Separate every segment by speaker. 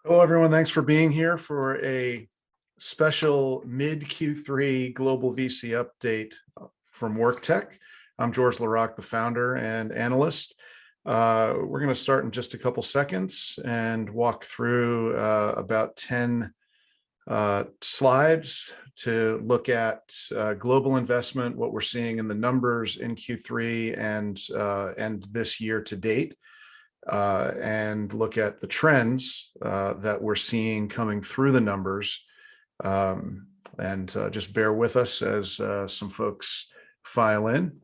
Speaker 1: Hello, everyone. Thanks for being here for a special mid Q3 global VC update from WorkTech. I'm George LaRocque, the founder and analyst. We're going to start in just a couple seconds and walk through about 10 slides to look at global investment, what we're seeing in the numbers in Q3 and this year to date. And look at the trends that we're seeing coming through the numbers. Just bear with us as some folks file in.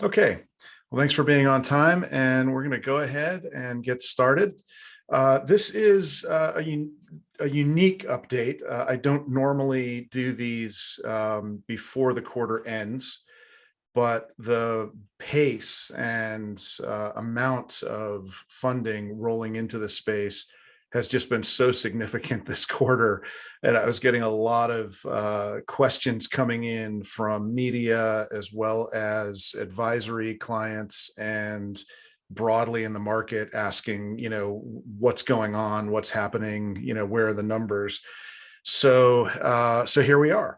Speaker 1: Okay, well, thanks for being on time, and we're going to go ahead and get started. This is a unique update. I don't normally do these before the quarter ends, but the pace and amount of funding rolling into the space has just been so significant this quarter. And I was getting a lot of questions coming in from media as well as advisory clients and broadly in the market asking, what's going on, what's happening, where are the numbers? So here we are.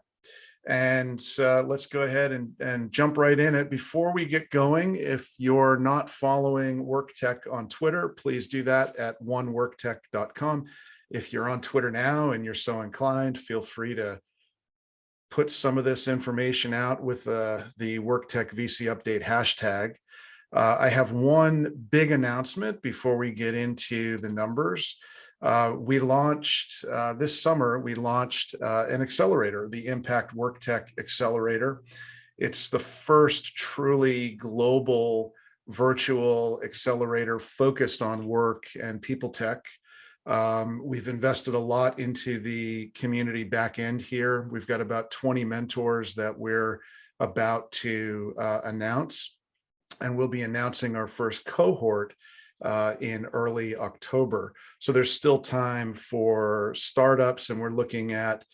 Speaker 1: And let's go ahead and jump right in it. Before we get going, if you're not following WorkTech on Twitter, please do that at oneworktech.com. If you're on Twitter now and you're so inclined, feel free to put some of this information out with the WorkTech VC update hashtag. I have one big announcement before we get into the numbers. We launched this summer, an accelerator, the Impact WorkTech Accelerator. It's the first truly global virtual accelerator focused on work and people tech. We've invested a lot into the community back end here. We've got about 20 mentors that we're about to announce, and we'll be announcing our first cohort in early October. So there's still time for startups, and we're looking at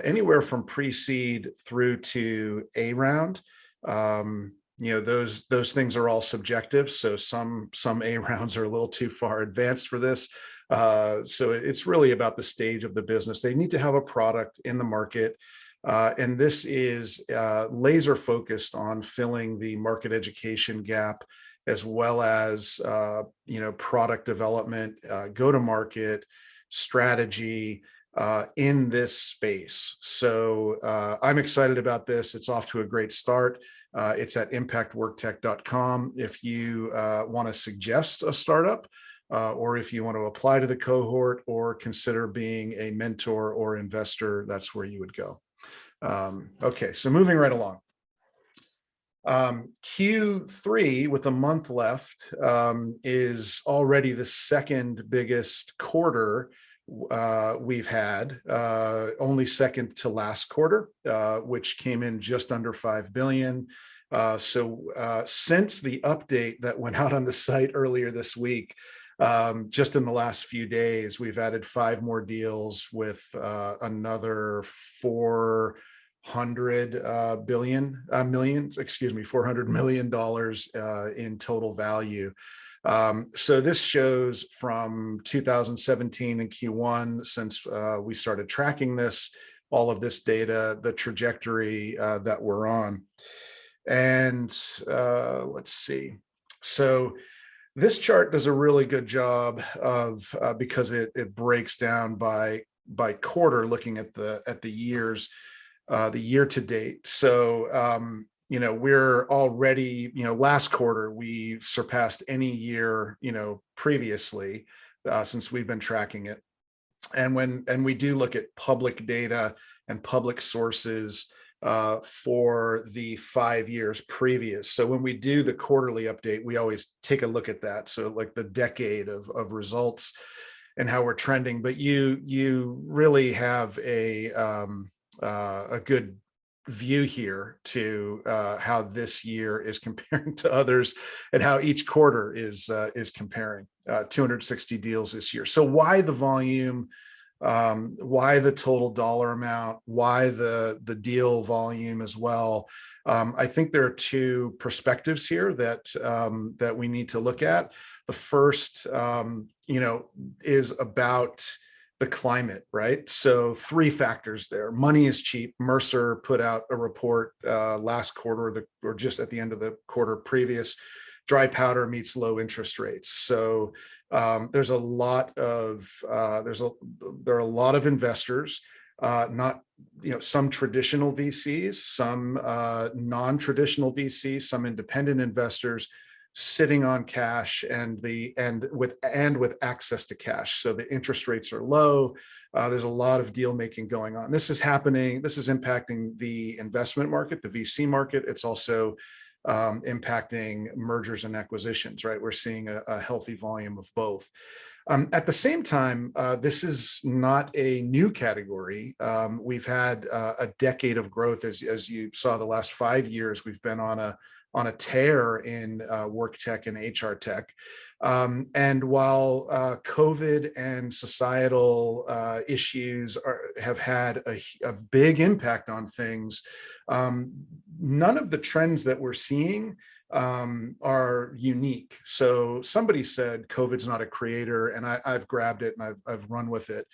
Speaker 1: anywhere from pre-seed through to A round. Those things are all subjective. So some A rounds are a little too far advanced for this. So it's really about the stage of the business. They need to have a product in the market. And this is laser focused on filling the market education gap, as well as product development, go-to-market strategy in this space. So I'm excited about this. It's off to a great start. It's at impactworktech.com. If you want to suggest a startup, or if you want to apply to the cohort or consider being a mentor or investor, that's where you would go. Okay, so moving right along. Q3 with a month left is already the second biggest quarter we've had, only second to last quarter, which came in just under 5 billion. So since the update that went out on the site earlier this week, just in the last few days, we've added 5 more deals with another $400 million in total value. So this shows from 2017 and Q1, since we started tracking this, all of this data, the trajectory that we're on. And let's see. So this chart does a really good job of because it breaks down by quarter, looking at the years. The year to date. So, we're already, last quarter, we surpassed any year, previously, since we've been tracking it. And we do look at public data and public sources for the 5 years previous. So when we do the quarterly update, we always take a look at that. So like the decade of results and how we're trending, but you really have a good view here to how this year is comparing to others and how each quarter is comparing. 260 deals this year. So why the volume? Why the total dollar amount? Why the deal volume as well? I think there are two perspectives here that we need to look at. The first, is about the climate, right? So three factors there. Money is cheap. Mercer put out a report last quarter or just at the end of the quarter previous. Dry powder meets low interest rates. So there's a lot of there are a lot of investors, not some traditional VCs, some non-traditional VCs, some independent investors sitting on cash and with access to cash. So the interest rates are low. There's a lot of deal making going on. This is happening. This is impacting the investment market, the VC market. It's also impacting mergers and acquisitions, right? We're seeing a healthy volume of both. At the same time, this is not a new category. We've had a decade of growth, as you saw the last 5 years. We've been on a tear in WorkTech and HR tech. And while COVID and societal issues have had a big impact on things, none of the trends that we're seeing are unique. So somebody said COVID's not a creator, and I've grabbed it and I've run with it.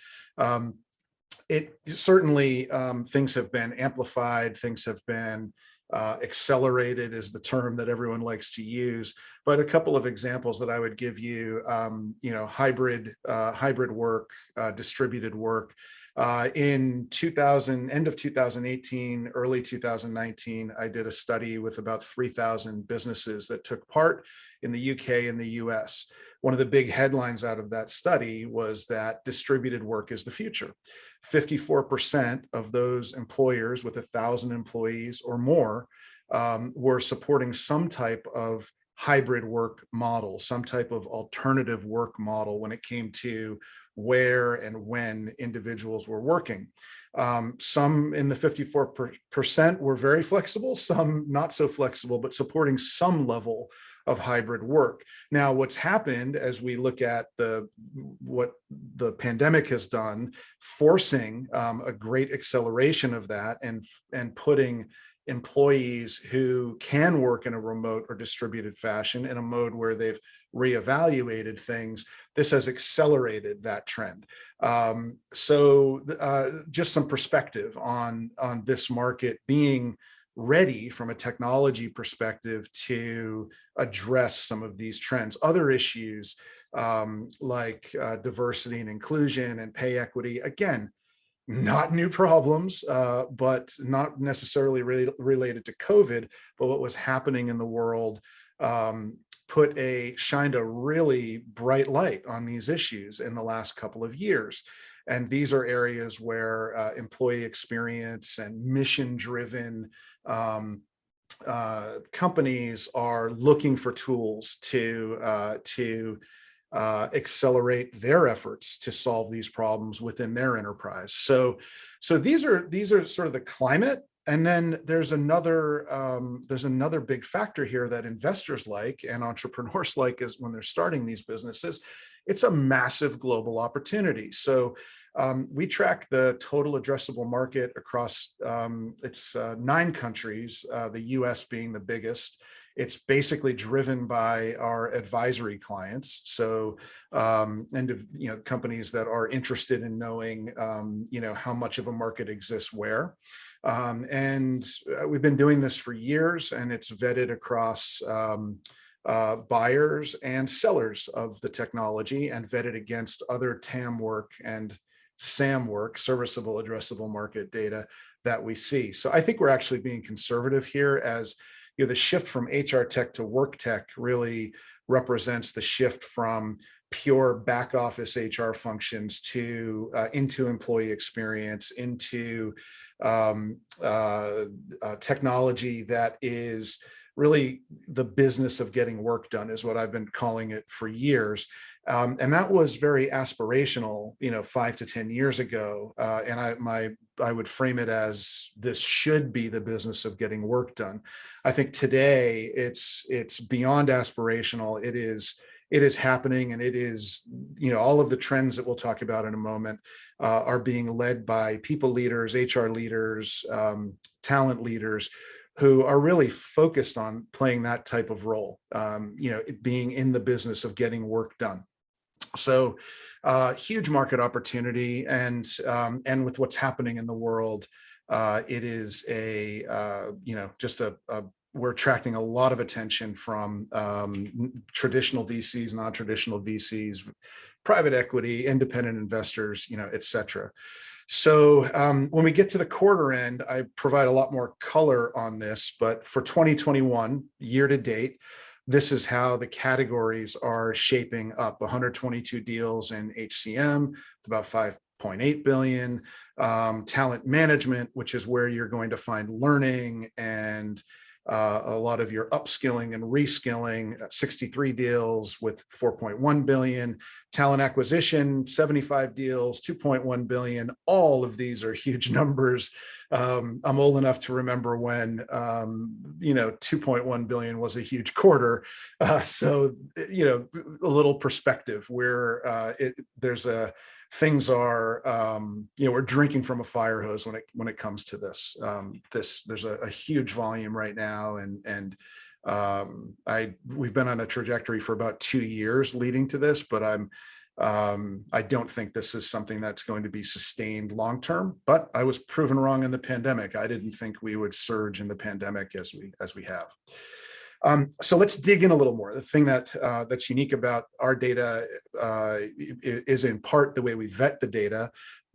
Speaker 1: It certainly, things have been amplified, things have been accelerated is the term that everyone likes to use. But a couple of examples that I would give you, hybrid work, distributed work. In end of 2018, early 2019, I did a study with about 3,000 businesses that took part in the UK and the US. One of the big headlines out of that study was that distributed work is the future. 54% of those employers with 1,000 employees or more were supporting some type of hybrid work model, some type of alternative work model when it came to where and when individuals were working. Some in the 54% were very flexible, some not so flexible, but supporting some level of hybrid work. Now, what's happened as we look at what the pandemic has done, forcing a great acceleration of that and putting employees who can work in a remote or distributed fashion in a mode where they've reevaluated things, this has accelerated that trend. So just some perspective on this market being ready from a technology perspective to address some of these trends. Other issues like diversity and inclusion and pay equity, again, not new problems, but not necessarily related to COVID, but what was happening in the world shined a really bright light on these issues in the last couple of years. And these are areas where employee experience and mission-driven companies are looking for tools to accelerate their efforts to solve these problems within their enterprise. So these are sort of the climate. And then there's another big factor here that investors like and entrepreneurs like is when they're starting these businesses. It's a massive global opportunity. So we track the total addressable market across 9 countries, the US being the biggest. It's basically driven by our advisory clients. So, companies that are interested in knowing, how much of a market exists where. And we've been doing this for years, and it's vetted across buyers and sellers of the technology and vetted against other TAM work and SAM work, serviceable addressable market data that we see. So I think we're actually being conservative here, as the shift from HR tech to work tech really represents the shift from pure back office HR functions to into employee experience, into technology that is really the business of getting work done, is what I've been calling it for years. And that was very aspirational, 5 to 10 years ago. And I would frame it as this should be the business of getting work done. I think today it's beyond aspirational. It is happening, and it is, all of the trends that we'll talk about in a moment are being led by people leaders, HR leaders, talent leaders, who are really focused on playing that type of role, being in the business of getting work done. So huge market opportunity, and with what's happening in the world, it is we're attracting a lot of attention from traditional VCs, non-traditional VCs, private equity, independent investors, et cetera. So when we get to the quarter end, I provide a lot more color on this, but for 2021, year to date, this is how the categories are shaping up. 122 deals in HCM, about 5.8 billion. Talent management, which is where you're going to find learning and a lot of your upskilling and reskilling, 63 deals with 4.1 billion. Talent acquisition, 75 deals, 2.1 billion. All of these are huge numbers. I'm old enough to remember when 2.1 billion was a huge quarter. So a little perspective where things are, we're drinking from a fire hose when it comes to this. There's a huge volume right now, and we've been on a trajectory for about 2 years leading to this, but I don't think this is something that's going to be sustained long term. But I was proven wrong in the pandemic. I didn't think we would surge in the pandemic as we have. So let's dig in a little more. The thing that's unique about our data is in part the way we vet the data,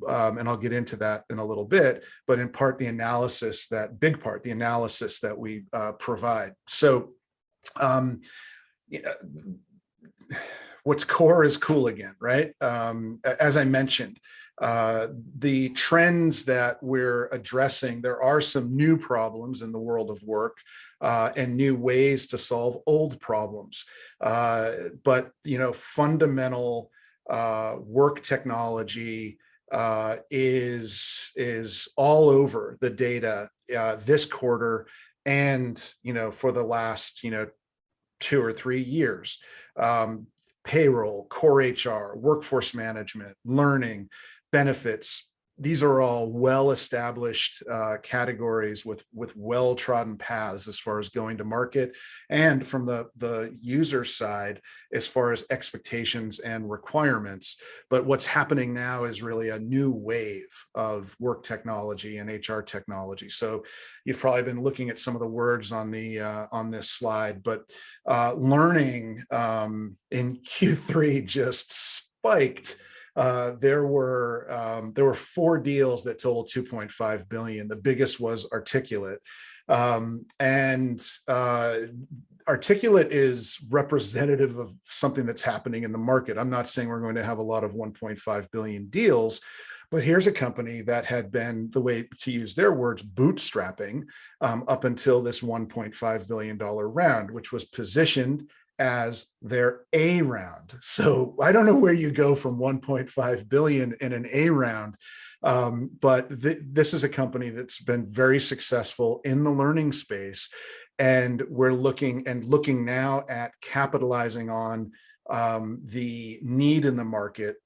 Speaker 1: and I'll get into that in a little bit, but in part the analysis that we provide. So what's core is cool again, right? As I mentioned, the trends that we're addressing, there are some new problems in the world of work and new ways to solve old problems. But fundamental work technology is all over the data this quarter, and for the last 2 or 3 years. Payroll, core HR, workforce management, learning, benefits. These are all well-established categories with well-trodden paths as far as going to market, and from the user side as far as expectations and requirements. But what's happening now is really a new wave of work technology and HR technology. So you've probably been looking at some of the words on this slide, but learning in Q3 just spiked. There were 4 deals that totaled 2.5 billion. The biggest was Articulate. And Articulate is representative of something that's happening in the market. I'm not saying we're going to have a lot of 1.5 billion deals, but here's a company that had been, the way to use their words, bootstrapping up until this $1.5 billion round, which was positioned as their A round. So I don't know where you go from 1.5 billion in an A round, but this is a company that's been very successful in the learning space, and we're looking now at capitalizing on the need in the market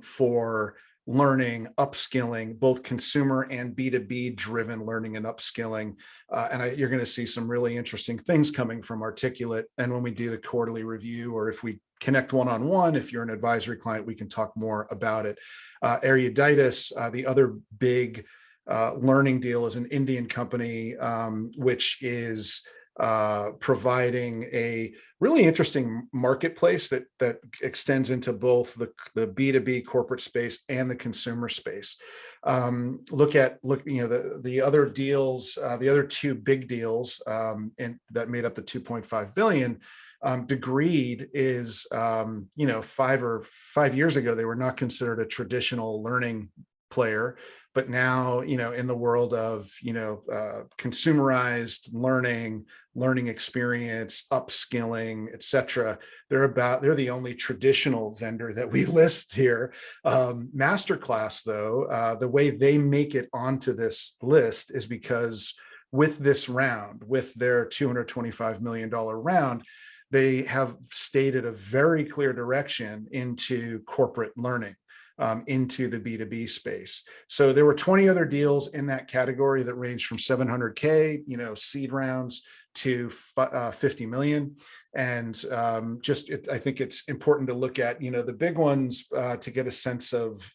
Speaker 1: for learning, upskilling, both consumer and B2B driven learning and upskilling. And you're going to see some really interesting things coming from Articulate. And when we do the quarterly review, or if we connect one-on-one, if you're an advisory client, we can talk more about it. Eruditus, the other big learning deal, is an Indian company, which is providing a really interesting marketplace that extends into both the B2B corporate space and the consumer space. Look, the other deals, the other 2 big deals that made up the 2.5 billion. Degreed is 5 years ago, they were not considered a traditional learning player, but now, in the world of, consumerized learning experience, upskilling, et cetera, they're the only traditional vendor that we list here. Masterclass, though, the way they make it onto this list is because with this round, with their $225 million round, they have stated a very clear direction into corporate learning, into the B2B space. So there were 20 other deals in that category that ranged from 700K, seed rounds, to 50 million. And I think it's important to look at, the big ones to get a sense of,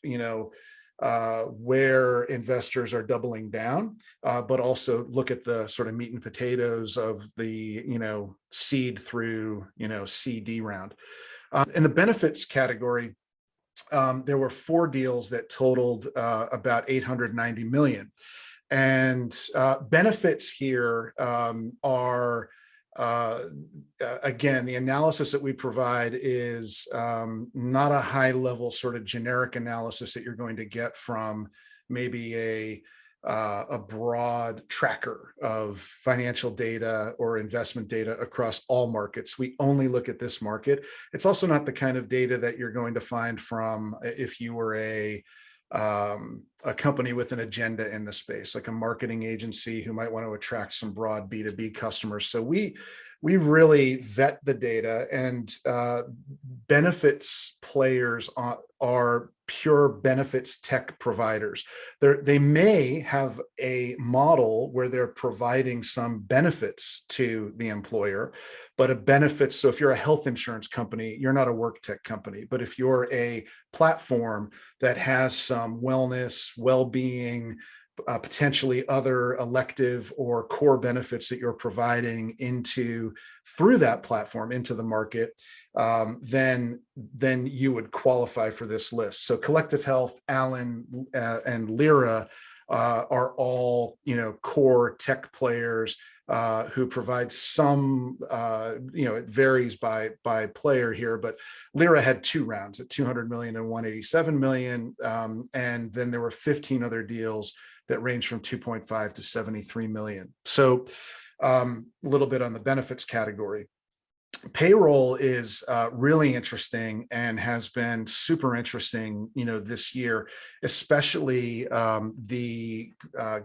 Speaker 1: where investors are doubling down, but also look at the sort of meat and potatoes of the, seed through, CD round. In the benefits category, there were 4 deals that totaled about 890 million. And benefits here are, again, the analysis that we provide is not a high level sort of generic analysis that you're going to get from maybe a broad tracker of financial data or investment data across all markets. We only look at this market. It's also not the kind of data that you're going to find from if you were a company with an agenda in the space, like a marketing agency who might want to attract some broad B2B customers. So we really vet the data, and benefits players are pure benefits tech providers. They may have a model where they're providing some benefits to the employer, but a benefits, so if you're a health insurance company, you're not a WorkTech company. But if you're a platform that has some wellness, well-being, potentially other elective or core benefits that you're providing through that platform into the market, then you would qualify for this list. So Collective Health, Allen, and Lyra are all core tech players who provide some, it varies by player here, but Lyra had 2 rounds at 200 million and 187 million, and then there were 15 other deals that range from 2.5 to 73 million. So a little bit on the benefits category. Payroll is really interesting and has been super interesting, this year, especially the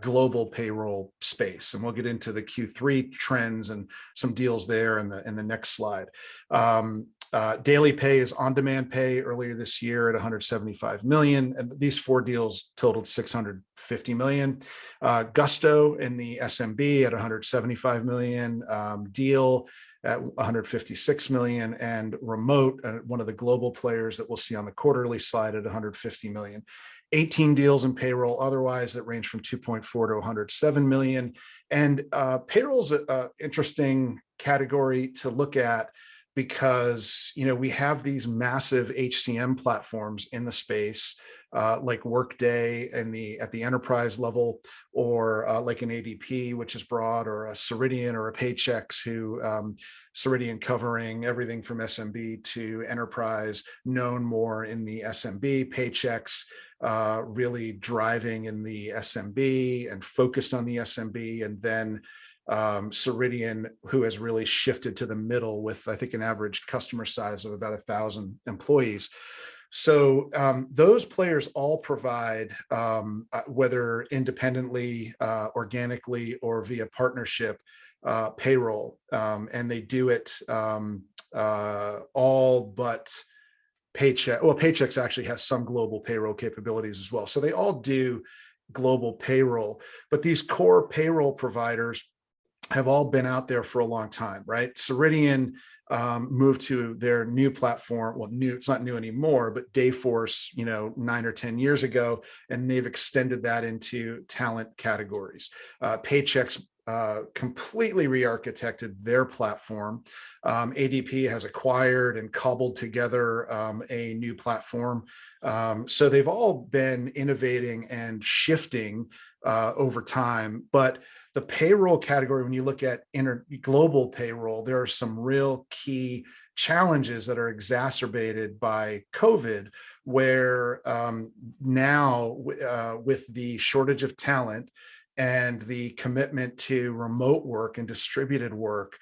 Speaker 1: global payroll space. And we'll get into the Q3 trends and some deals there in the next slide. Daily pay is on-demand pay earlier this year at 175 million. And these 4 deals totaled 650 million. Gusto in the SMB at 175 million, Deal at 156 million, and Remote, one of the global players that we'll see on the quarterly slide, at 150 million. 18 deals in payroll otherwise that range from 2.4 to 107 million. And payroll's an interesting category to look at because, we have these massive HCM platforms in the space, like Workday at the enterprise level, or like an ADP, which is broad, or a Ceridian or a Paychex, Ceridian covering everything from SMB to enterprise, known more in the SMB, Paychex really driving in the SMB and focused on the SMB, and then Ceridian, who has really shifted to the middle with, I think, an average customer size of about 1,000 employees. So those players all provide, whether independently, organically, or via partnership, payroll, and they do it all but Paychex. Well, Paychex actually has some global payroll capabilities as well. So they all do global payroll, but these core payroll providers have all been out there for a long time, right? Ceridian moved to their new platform. Well, it's not new anymore, but Dayforce, 9 or 10 years ago, and they've extended that into talent categories. Paychex completely re-architected their platform. ADP has acquired and cobbled together a new platform. So they've all been innovating and shifting over time. But the payroll category, when you look at global payroll, there are some real key challenges that are exacerbated by COVID, where now with the shortage of talent and the commitment to remote work and distributed work,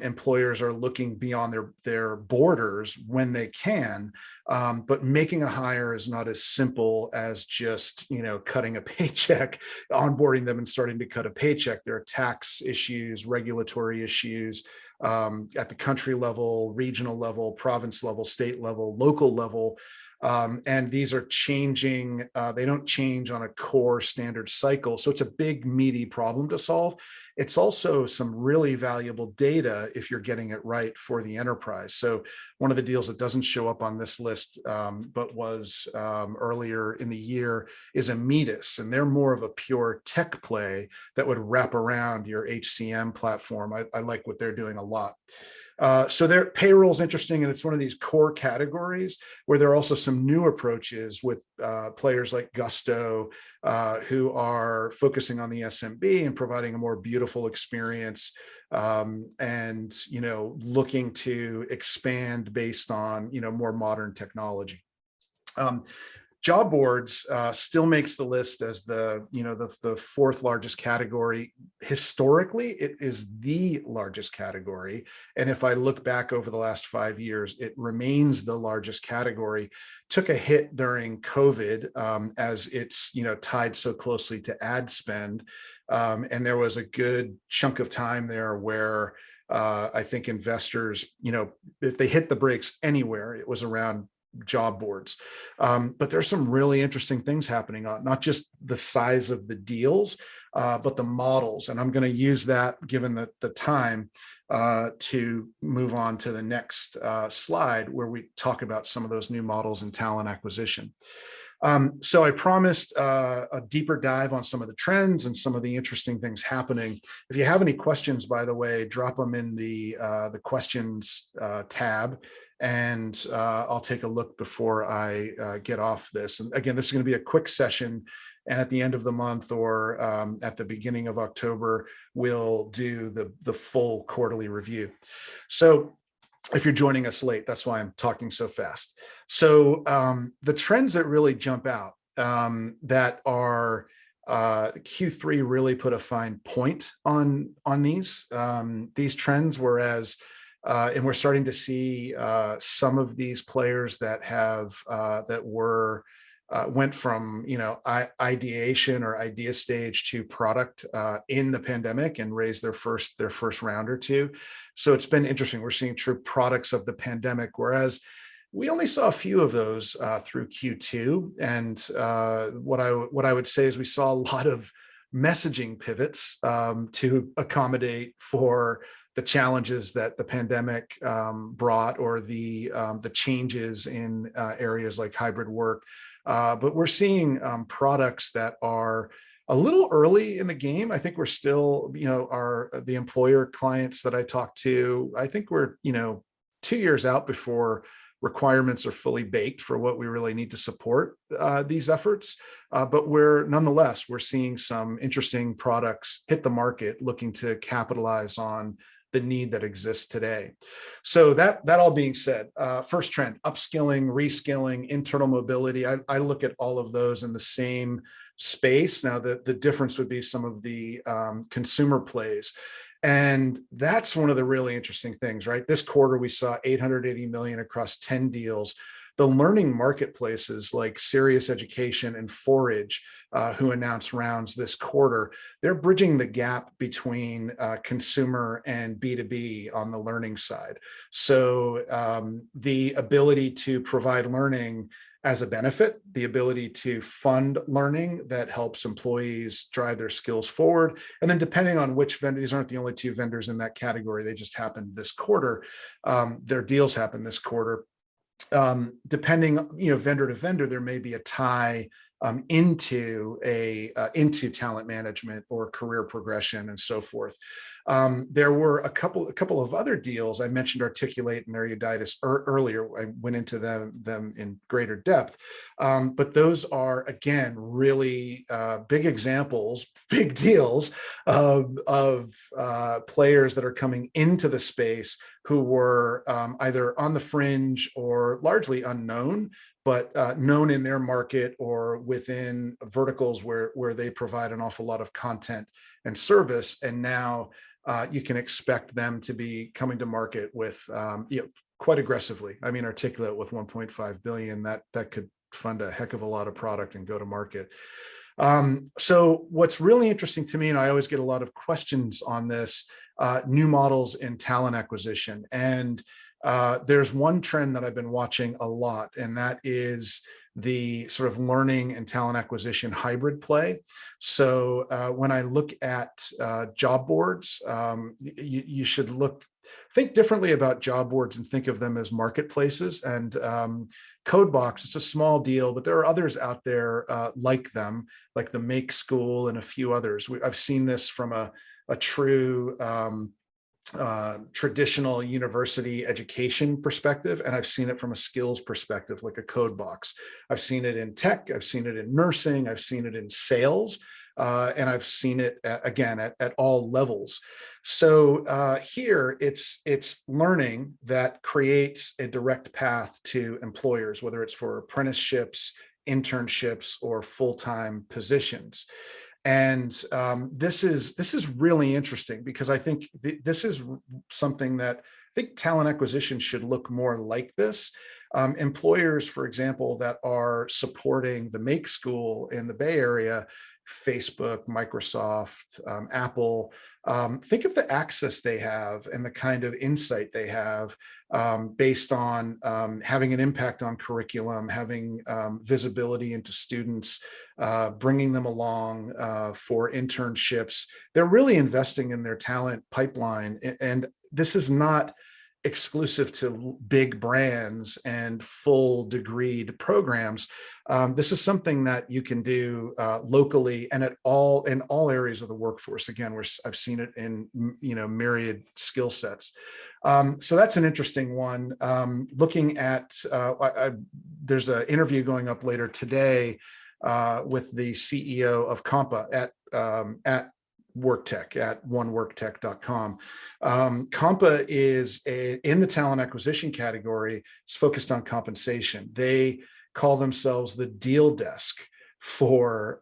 Speaker 1: employers are looking beyond their borders when they can, but making a hire is not as simple as just cutting a paycheck, onboarding them and starting to cut a paycheck. There are tax issues, regulatory issues at the country level, regional level, province level, state level, local level. And these are changing. They don't change on a core standard cycle. So it's a big, meaty problem to solve. It's also some really valuable data if you're getting it right for the enterprise. So one of the deals that doesn't show up on this list, but was earlier in the year, is Amitis. And they're more of a pure tech play that would wrap around your HCM platform. I like what they're doing a lot. So their payroll is interesting, and it's one of these core categories where there are also some new approaches with players like Gusto, who are focusing on the SMB and providing a more beautiful experience, and looking to expand based on more modern technology. Job boards still makes the list as the fourth largest category. Historically, it is the largest category. And if I look back over the last 5 years, it remains the largest category. Took a hit during COVID as it's tied so closely to ad spend. And there was a good chunk of time there where I think investors, if they hit the brakes anywhere, it was around job boards. But there's some really interesting things happening on not just the size of the deals, but the models. And I'm going to use that, given the time, to move on to the next slide, where we talk about some of those new models in talent acquisition. So I promised a deeper dive on some of the trends and some of the interesting things happening. If you have any questions, by the way, drop them in the questions tab, and I'll take a look before I get off this. And again, this is going to be a quick session, and at the end of the month or at the beginning of October, we'll do the full quarterly review. So if you're joining us late, that's why I'm talking so fast. So the trends that really jump out that are Q3 really put a fine point on these trends, whereas and we're starting to see some of these players that have went from ideation or idea stage to product in the pandemic and raised their first round or two. So it's been interesting. We're seeing true products of the pandemic, whereas we only saw a few of those through Q2. And what I would say is we saw a lot of messaging pivots to accommodate for the challenges that the pandemic brought, or the changes in areas like hybrid work. But we're seeing products that are a little early in the game. I think we're still, the employer clients that I talk to, I think we're, 2 years out before requirements are fully baked for what we really need to support these efforts. But nonetheless, we're seeing some interesting products hit the market looking to capitalize on the need that exists today. So that all being said, first trend, upskilling, reskilling, internal mobility. I look at all of those in the same space. Now, the difference would be some of the consumer plays. And that's one of the really interesting things, right? This quarter, we saw 880 million across 10 deals. The learning marketplaces like Serious Education and Forage, who announced rounds this quarter, they're bridging the gap between consumer and B2B on the learning side. So the ability to provide learning as a benefit, the ability to fund learning that helps employees drive their skills forward. And then depending on which vendor, these aren't the only two vendors in that category, they just happened this quarter. Their deals happened this quarter. Depending, vendor to vendor, there may be a tie into talent management or career progression and so forth. There were a couple of other deals. I mentioned Articulate and Eruditus earlier. I went into them in greater depth, but those are, again, really big examples, big deals of players that are coming into the space who were either on the fringe or largely unknown, but known in their market or within verticals where they provide an awful lot of content and service. And now you can expect them to be coming to market with quite aggressively. I mean, Articulate with 1.5 billion, that could fund a heck of a lot of product and go to market. So what's really interesting to me, and I always get a lot of questions on this, new models in talent acquisition. And there's one trend that I've been watching a lot, and that is the sort of learning and talent acquisition hybrid play. So when I look at job boards, you should think differently about job boards and think of them as marketplaces. And Codebox, it's a small deal, but there are others out there like them, like the Make School and a few others. I've seen this from a true traditional university education perspective, and I've seen it from a skills perspective, like a Codebox. I've seen it in tech, I've seen it in nursing, I've seen it in sales, and I've seen it again at all levels. So here it's learning that creates a direct path to employers, whether it's for apprenticeships, internships, or full-time positions. And this is really interesting, because I think this is something that I think talent acquisition should look more like this. Employers, for example, that are supporting the Make School in the Bay Area, Facebook, Microsoft, Apple, think of the access they have and the kind of insight they have based on having an impact on curriculum, having visibility into students, bringing them along for internships. They're really investing in their talent pipeline. And this is not exclusive to big brands and full degreed programs. This is something that you can do locally and in all areas of the workforce. Again, I've seen it in myriad skill sets. So that's an interesting one. Looking at there's an interview going up later today with the CEO of Compa at WorkTech at oneworktech.com. Compa is in the talent acquisition category. It's focused on compensation. They call themselves the deal desk for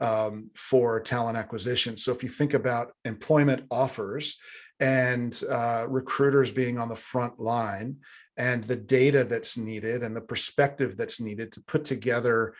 Speaker 1: talent acquisition. So if you think about employment offers and recruiters being on the front line, and the data that's needed and the perspective that's needed to put together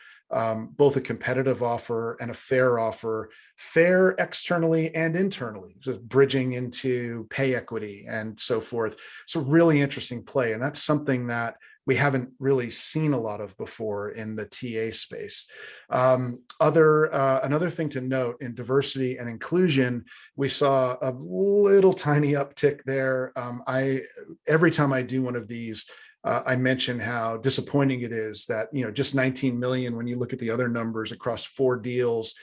Speaker 1: both a competitive offer and a fair offer, fair externally and internally, so bridging into pay equity and so forth. It's a really interesting play. And that's something that we haven't really seen a lot of before in the TA space. Another thing to note in diversity and inclusion, we saw a little tiny uptick there. Every time I do one of these, I mention how disappointing it is that just 19 million when you look at the other numbers across 4 deals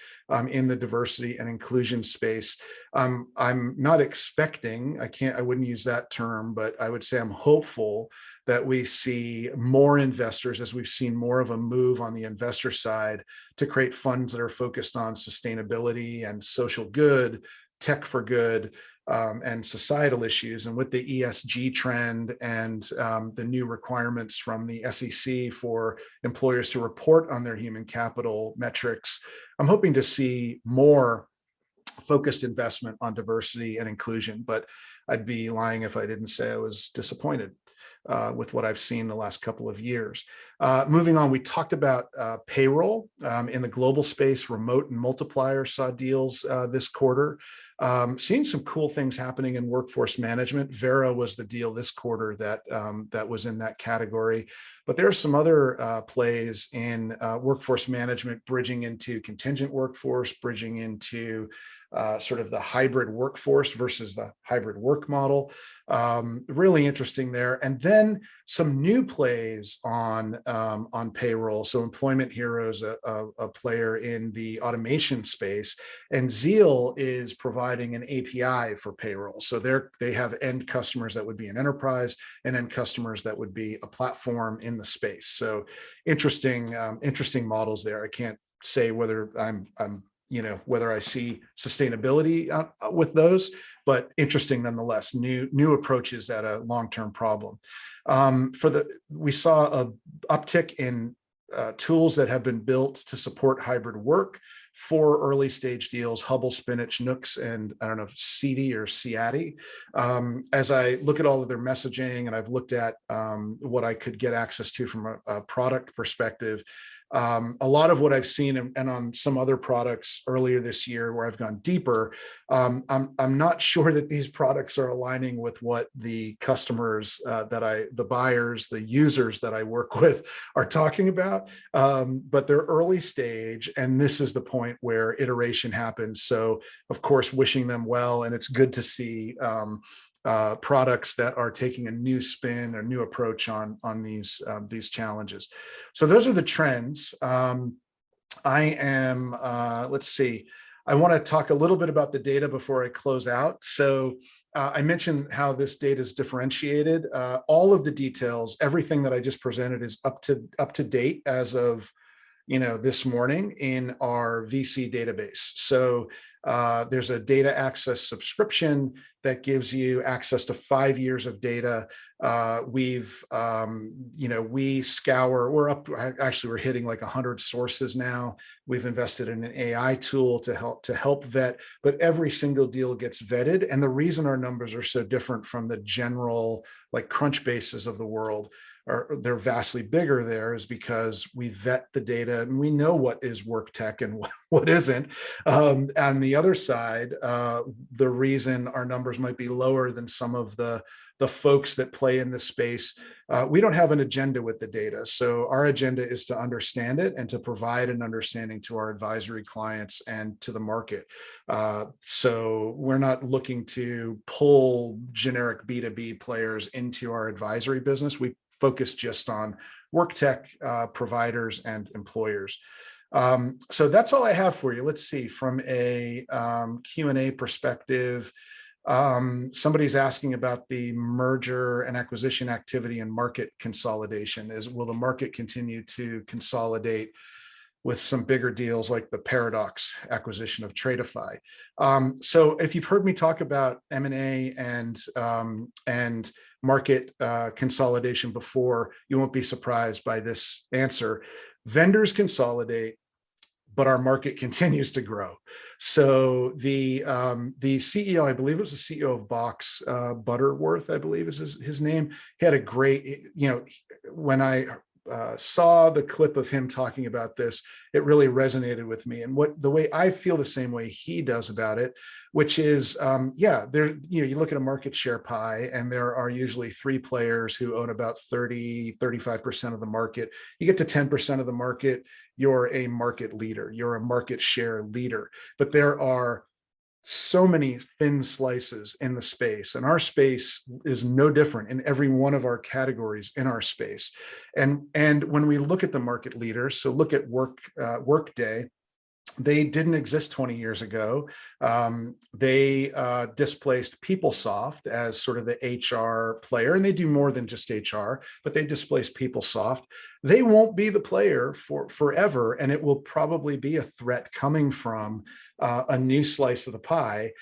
Speaker 1: in the diversity and inclusion space. I'm not expecting, I wouldn't use that term, but I would say I'm hopeful that we see more investors, as we've seen more of a move on the investor side to create funds that are focused on sustainability and social good, tech for good, and societal issues. And with the ESG trend and the new requirements from the SEC for employers to report on their human capital metrics, I'm hoping to see more focused investment on diversity and inclusion. But I'd be lying if I didn't say I was disappointed with what I've seen the last couple of years. Moving on, we talked about payroll in the global space. Remote and Multiplier saw deals this quarter. Seeing some cool things happening in workforce management. Vera was the deal this quarter that was in that category. But there are some other plays in workforce management, bridging into contingent workforce, bridging into sort of the hybrid workforce versus the hybrid work work model. Really interesting there. And then some new plays on payroll. So Employment Heroes, a player in the automation space, and Zeal is providing an API for payroll. So they have end customers that would be an enterprise and end customers that would be a platform in the space. So interesting models there. I can't say whether I'm whether I see sustainability with those, but interesting nonetheless. New approaches at a long-term problem. We saw a uptick in tools that have been built to support hybrid work for early stage deals: Hubble, Spinach, Nooks, and I don't know if Seedy or Ciati. As I look at all of their messaging, and I've looked at what I could get access to from a product perspective, a lot of what I've seen and on some other products earlier this year where I've gone deeper, I'm not sure that these products are aligning with what the customers the buyers, the users that I work with are talking about. But they're early stage, and this is the point where iteration happens. So of course, wishing them well, and it's good to see products that are taking a new spin or new approach on these challenges. So those are the trends. Let's see. I want to talk a little bit about the data before I close out. So I mentioned how this data is differentiated. All of the details, everything that I just presented, is up to date as of this morning in our VC database. So there's a data access subscription that gives you access to 5 years of data. We scour, we're hitting like 100 sources now. We've invested in an AI tool to help vet, but every single deal gets vetted. And the reason our numbers are so different from the general like Crunchbases of the world, they're vastly bigger there, is because we vet the data and we know what is WorkTech and what isn't. On the other side, the reason our numbers might be lower than some of the folks that play in this space, we don't have an agenda with the data. So our agenda is to understand it and to provide an understanding to our advisory clients and to the market. So we're not looking to pull generic B2B players into our advisory business. We focus just on WorkTech providers and employers. So that's all I have for you. Let's see, from a Q&A perspective, somebody's asking about the merger and acquisition activity and market consolidation. Will the market continue to consolidate with some bigger deals like the Paradox acquisition of Tradeify? So if you've heard me talk about M&A and market consolidation before, you won't be surprised by this answer. Vendors consolidate, but our market continues to grow. So the CEO, I believe it was the CEO of Box, Butterworth, I believe is his name. He had a great, when I saw the clip of him talking about this, it really resonated with me. And the way I feel the same way he does about it, which is, you look at a market share pie, and there are usually 3 players who own about 35% of the market. You get to 10% of the market, you're a market leader, you're a market share leader. But there are so many thin slices in the space, and our space is no different in every one of our categories in our space. And when we look at the market leaders, so look at Workday, they didn't exist 20 years ago. They displaced PeopleSoft as sort of the HR player, and they do more than just HR, but they displaced PeopleSoft. They won't be the player for forever, and it will probably be a threat coming from a new slice of the pie.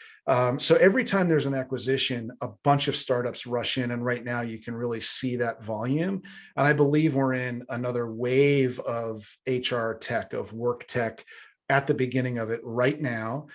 Speaker 1: So every time there's an acquisition, a bunch of startups rush in, and right now you can really see that volume. And I believe we're in another wave of HR tech, of work tech, at the beginning of it right now.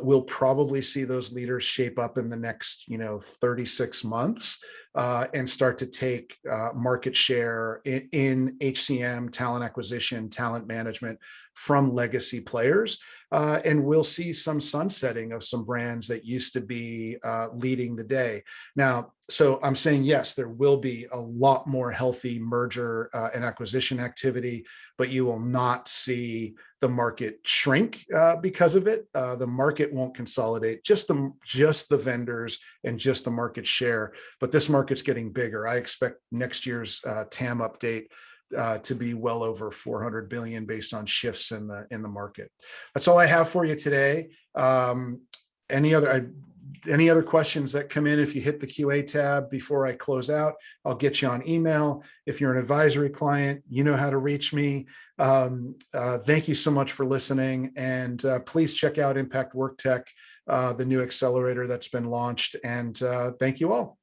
Speaker 1: We'll probably see those leaders shape up in the next 36 months and start to take market share in HCM, talent acquisition, talent management from legacy players. And we'll see some sunsetting of some brands that used to be leading the day. Now, so I'm saying, yes, there will be a lot more healthy merger and acquisition activity, but you will not see the market shrink because of it. The market won't consolidate, just the vendors and just the market share. But this market's getting bigger. I expect next year's TAM update to be well over 400 billion based on shifts in the market. That's all I have for you today. Any other questions that come in, if you hit the QA tab before I close out, I'll get you on email. If you're an advisory client, you know how to reach me. Thank you so much for listening. And please check out Impact WorkTech, the new accelerator that's been launched. And thank you all.